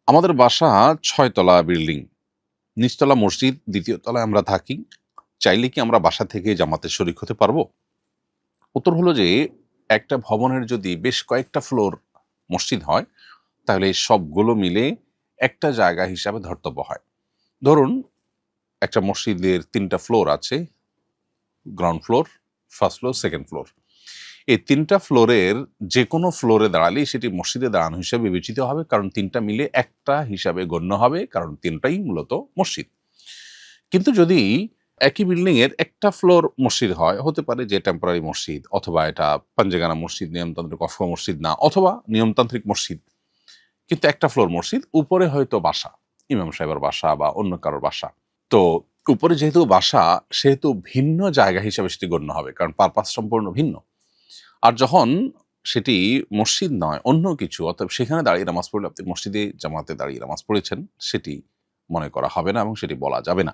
আমাদের বাসা ৬ তলা বিল্ডিং। নিচতলা মসজিদ, ২য় তলায় আমরা থাকি। চাইলে কি আমরা বাসা থেকে জামাতে শরিক হতে পারবো? উত্তর হলো যে, একটা ভবনের যদি বেশ কয়েকটা ফ্লোর মসজিদ হয়, তাহলে এই সবগুলো মিলে একটা জায়গা হিসাবে ধর্তব্য হয়। ধরুন, একটা মসজিদের ৩ টা ফ্লোর আছে। Ground floor, first floor, second floor. এই ৩ টা ফ্লোরের যেকোনো ফ্লোরে দাঁড়ালেই সেটি মসজিদে দাঁড়ানো হিসেবে বিবেচিত হবে। কারণ ৩ টা মিলে একটা হিসাবে গণ্য হবে। কারণ ৩ টাই মূলত মসজিদ। কিন্তু যদি একই বিল্ডিং এর একটা ফ্লোর মসজিদ হয়, হতে পারে যে টেম্পোরারি মসজিদ, অথবা এটা পাঞ্জেগানা মসজিদ, নিয়মতান্ত্রিক অক্ষ মসজিদ না, অথবা নিয়মতান্ত্রিক মসজিদ। কিন্তু একটা ফ্লোর মসজিদ, উপরে হয়তো বাসা, ইমাম সাহেবের বাসা বা অন্য কারোর বাসা। তো উপরে যেহেতু বাসা, সেহেতু ভিন্ন জায়গা হিসাবে সেটি গণ্য হবে, কারণ পারপাস সম্পূর্ণ ভিন্ন। আর যখন সেটি মসজিদ নয়, অন্য কিছু, অতএব সেখানে দাঁড়িয়ে নামাজ পড়লে আপনি মসজিদে জামাতে দাঁড়িয়ে নামাজ পড়েছেন, সেটি মনে করা হবে না এবং সেটি বলা যাবে না।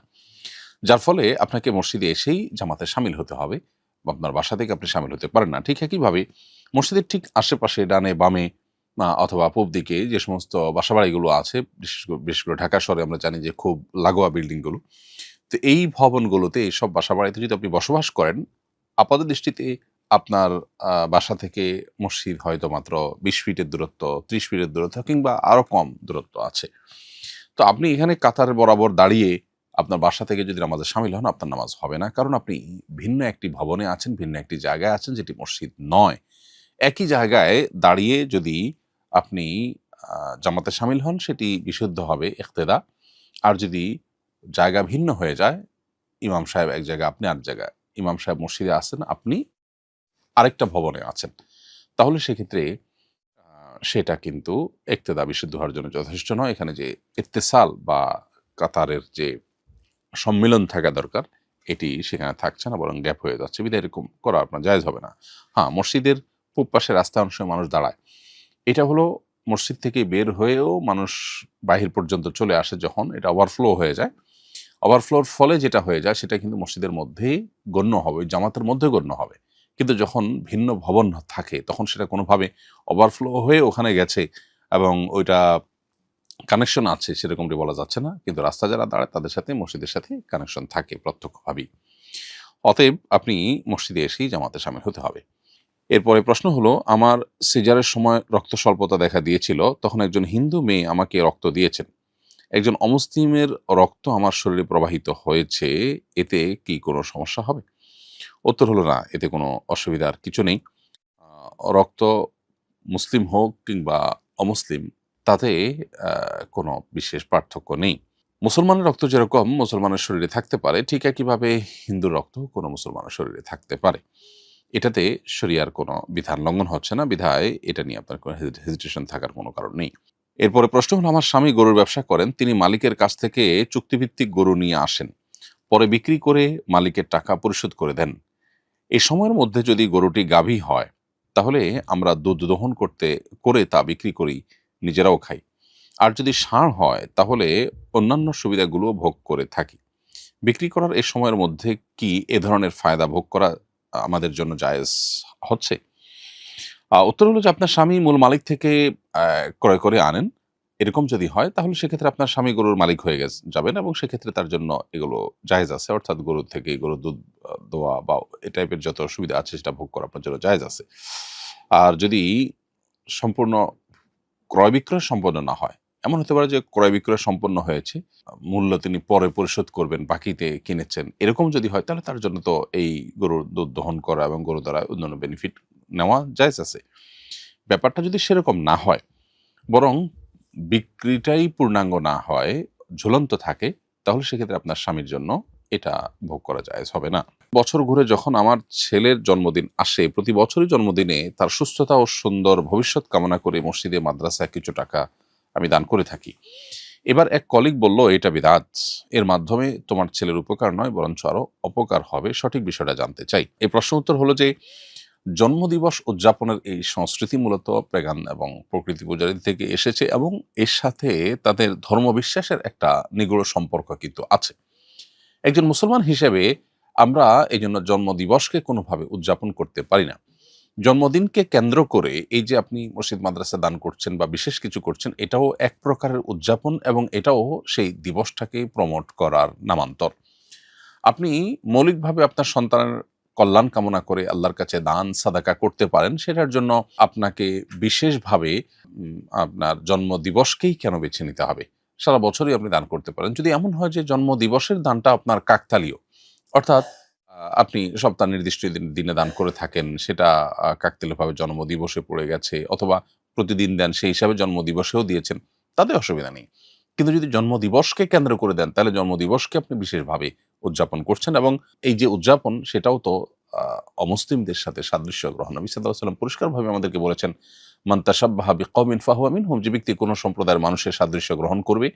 যার ফলে আপনাকে মসজিদে এসেই জামাতে শামিল হতে হবে, বা আপনার বাসা থেকে আপনি শামিল হতে পারেন না। ঠিক একইভাবে মসজিদের ঠিক আশেপাশে ডানে বামে অথবা পূব দিকে যে সমস্ত বাসাবাড়িগুলো আছে, বিশেষ করে ঢাকা শহরে আমরা জানি যে খুব লাগোয়া বিল্ডিংগুলো। তো এই ভবনগুলোতে, এইসব বাসাবাড়িতে যদি আপনি বসবাস করেন, আপাত দৃষ্টিতে আপনার বাসা থেকে মসজিদ হয়তো মাত্র ২০ ফিটের দূরত্ব, ৩০ ফিটের দূরত্ব, কিংবা আরো কম দূরত্ব আছে। তো আপনি এখানে কাতার বরাবর দাঁড়িয়ে আপনার বাসা থেকে যদি নামাজে শামিল হন, আপনার নামাজ হবে না। কারণ আপনি ভিন্ন একটি ভবনে আছেন, ভিন্ন একটি জায়গায় আছেন, যেটি মসজিদ নয়। একই জায়গায় দাঁড়িয়ে যদি আপনি জামাতে শামিল হন, সেটি বিশুদ্ধ হবে ইক্তেদা। আর যদি জায়গা ভিন্ন হয়ে যায়, ইমাম সাহেব এক জায়গায়, আপনি আরেক জায়গায়, ইমাম সাহেব মসজিদে আছেন, আপনি আরেকটা ভবনে আছেন, তাহলে সেক্ষেত্রে সেটা কিন্তু ইক্তেদা বিশুদ্ধ হওয়ার জন্য যথেষ্ট নয়। এখানে যে ইত্তেসাল বা কাতারের যে সম্মিলন থাকা দরকার, এটি সেখানে থাকছে না, বরং গ্যাপ হয়ে যাচ্ছে। বিধায় এরকম করা আপনার জায়েজ হবে না। হ্যাঁ, মসজিদের পূব পাশে রাস্তা অনেক সময় মানুষ দাঁড়ায়। এটা হলো মসজিদ থেকে বের হয়েও মানুষ বাহির পর্যন্ত চলে আসে যখন, এটা ওভারফ্লো হয়ে যায়। ওভারফ্লোর ফলে যেটা হয়ে যায়, সেটা কিন্তু মসজিদের মধ্যেই গণ্য হবে, জামাতের মধ্যে গণ্য হবে। কিন্তু যখন ভিন্ন ভবন থাকে, তখন সেটা কোনোভাবে ওভারফ্লো হয়ে ওখানে গেছে এবং ওইটা কানেকশন আছে সেরকমটি বলা যাচ্ছে না। কিন্তু রাস্তা যারা দাঁড়ায়, তাদের সাথে মসজিদের সাথে কানেকশন থাকে প্রত্যক্ষভাবেই। অতএব আপনি মসজিদে এসেই জামাতে শামিল হতে হবে। এরপরে প্রশ্ন হলো, আমার সিজারের সময় রক্ত স্বল্পতা দেখা দিয়েছিল, তখন একজন হিন্দু মেয়ে আমাকে রক্ত দিয়েছেন। একজন অমুসলিমের রক্ত আমার শরীরে প্রবাহিত হয়েছে, এতে কি কোনো সমস্যা হবে? উত্তর হলো না, এতে কোনো অসুবিধার কিছু নেই। রক্ত মুসলিম হোক কিংবা অমুসলিম, তাতে কোনো বিশেষ পার্থক্য নেই। মুসলমানের রক্ত যেরকম মুসলমানের শরীরে থাকতে পারে, ঠিক একইভাবে হিন্দুর রক্ত কোনো মুসলমানের শরীরে থাকতে পারে। এটাতে শরিয়ার কোনো বিধান লঙ্ঘন হচ্ছে না, বিধায় এটা নিয়ে আপনার কোনো হেজিটেশন থাকার কোনো কারণ নেই। এরপরে প্রশ্ন হলো, আমার স্বামী গরুর ব্যবসা করেন, তিনি মালিকের কাছ থেকে চুক্তিভিত্তিক গরু নিয়ে আসেন, পরে বিক্রি করে মালিকের টাকা পরিশোধ করে দেন। এই সময়ের মধ্যে যদি গরুটি গাভী হয়, তাহলে আমরা দুধ দহন করে তা বিক্রি করি, নিজেরাও খাই। আর যদি ষাঁড় হয়, তাহলে অন্যান্য সুবিধাগুলো ভোগ করে থাকি। বিক্রি করার এই সময়ের মধ্যে কি এ ধরনের ফায়দা ভোগ করা আমাদের জন্য জায়েজ হচ্ছে? উত্তর হলো যে, আপনার স্বামী মূল মালিক থেকে ক্রয় করে আনেন। এরকম যদি হয়, তাহলে সেক্ষেত্রে আপনার স্বামী গরুর মালিক হয়ে যাবেন এবং সেক্ষেত্রে তার জন্য এগুলো জায়েজ আছে। অর্থাৎ গরুর থেকে গরুর দুধ দোয়া বা এ টাইপের যত সুবিধা আছে, সেটা ভোগ করা আপনার জন্য জায়েজ আছে। আর যদি সম্পূর্ণ ক্রয় বিক্রয় সম্পন্ন না হয়, এমন হতে পারে যে ক্রয় বিক্রয় সম্পন্ন হয়েছে, মূল্য তিনি পরে পরিশোধ করবেন, বাকিতে কিনেছেন, এরকম যদি হয়, তাহলে তার জন্য তো এই গরুর দুধ দহন করা এবং গরু দ্বারা অন্যান্য বেনিফিট নেওয়া জায়েজ আছে। ব্যাপারটা যদি সেরকম না হয়, বরং বিক্রিটাই পূর্ণাঙ্গ না হয়, ঝুলন্ত থাকে, তাহলে সেক্ষেত্রে আপনার স্বামীর জন্য এটা ভোগ করা জায়েজ হবে না। বছর ঘুরে যখন আমার ছেলের জন্মদিন আসে, প্রতি বছরই জন্মদিনে তার সুস্থতা ও সুন্দর ভবিষ্যৎ কামনা করে মসজিদে মাদ্রাসায় কিছু টাকা আমি দান করে থাকি। এবার এক কলিগ বলল, এটা বিদআত। এর মাধ্যমে তোমার ছেলের উপকার নয়, বরঞ্চ আরো অপকার হবে। সঠিক বিষয়টা জানতে চাই। এই প্রশ্ন উত্তর হলো যে, জন্মদিবস উদযাপনের এই সংস্কৃতি মূলত পেগান এবং প্রকৃতি পূজারী থেকে এসেছে, এবং এর সাথে তাদের ধর্মবিশ্বাসের একটা নিগূঢ় সম্পর্ক কিন্তু আছে। একজন মুসলমান হিসেবে আমরা এই জন্য জন্মদিবসকে কোনোভাবে উদযাপন করতে পারি না। জন্মদিনকে কেন্দ্র করে এই যে আপনি মসজিদ মাদ্রাসা দান করছেন বা বিশেষ কিছু করছেন, এটাও এক প্রকারের উদযাপন এবং এটাও সেই দিবসটাকে প্রমোট করার নামান্তর। আপনি মৌলিকভাবে আপনার সন্তানের কল্যাণ কামনা করে আল্লাহর কাছে দান সাদাকা করতে পারেন, সেটার জন্য আপনাকে বিশেষভাবে আপনার জন্মদিবসকেই কেন বেছে নিতে হবে? সারা বছরই আপনি দান করতে পারেন। যদি এমন হয় যে জন্মদিবসের দানটা আপনার কাকতালীয়, অর্থাৎ আপনি সপ্তাহ নির্দিষ্ট দিনে দান করে থাকেন, সেটা কাকতালীয়ভাবে জন্মদিবসে পড়ে গেছে, অথবা প্রতিদিন দেন সেই হিসাবে জন্মদিবসেও দিয়েছেন, তাতে অসুবিধা নেই। কিন্তু যদি জন্মদিবসকে কেন্দ্র করে দেন, তাহলে জন্মদিবসকে আপনি বিশেষভাবে উদযাপন করছেন এবং এই যে উদযাপন সেটাও তো অমুসলিমদের সাথে সাদৃশ্য গ্রহণ। নবী সাল্লাল্লাহু আলাইহি ওয়াসাল্লাম পরিষ্কারভাবে আমাদেরকে বলেছেন, মান তাশাব্বাহা বিকওমিন ফাহুয়া মিনহুম, যে ব্যক্তি কোনো সম্প্রদায়ের মানুষের সাদৃশ্য গ্রহণ করবে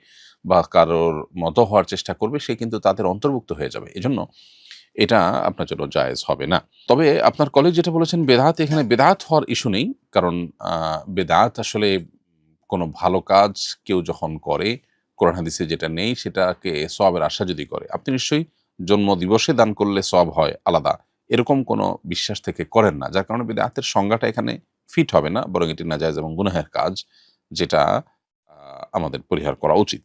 বা কারোর মতো হওয়ার চেষ্টা করবে, সে কিন্তু তাদের অন্তর্ভুক্ত হয়ে যাবে। এজন্য এটা আপনার জন্য জায়েজ হবে না। তবে আপনার কলিগ যেটা বলেছেন বেদাত, এখানে বেদাত হওয়ার ইস্যু নেই। কারণ বেদাত আসলে কোনো ভালো কাজ কেউ যখন করে, কোরআন হাদিসে যেটা নেই সেটাকে সওয়াবের আশা যদি করে, আপনি নিশ্চয়ই জন্মদিবসে দান করলে সওয়াব হয় আলাদা, এরকম কোনো বিশ্বাস থেকে করেন না। যার কারণে বিদআতের সংজ্ঞাটা এখানে ফিট হবে না, বরং এটি নাজায়েজ এবং গুনাহের কাজ, যেটা আমাদের পরিহার করা উচিত।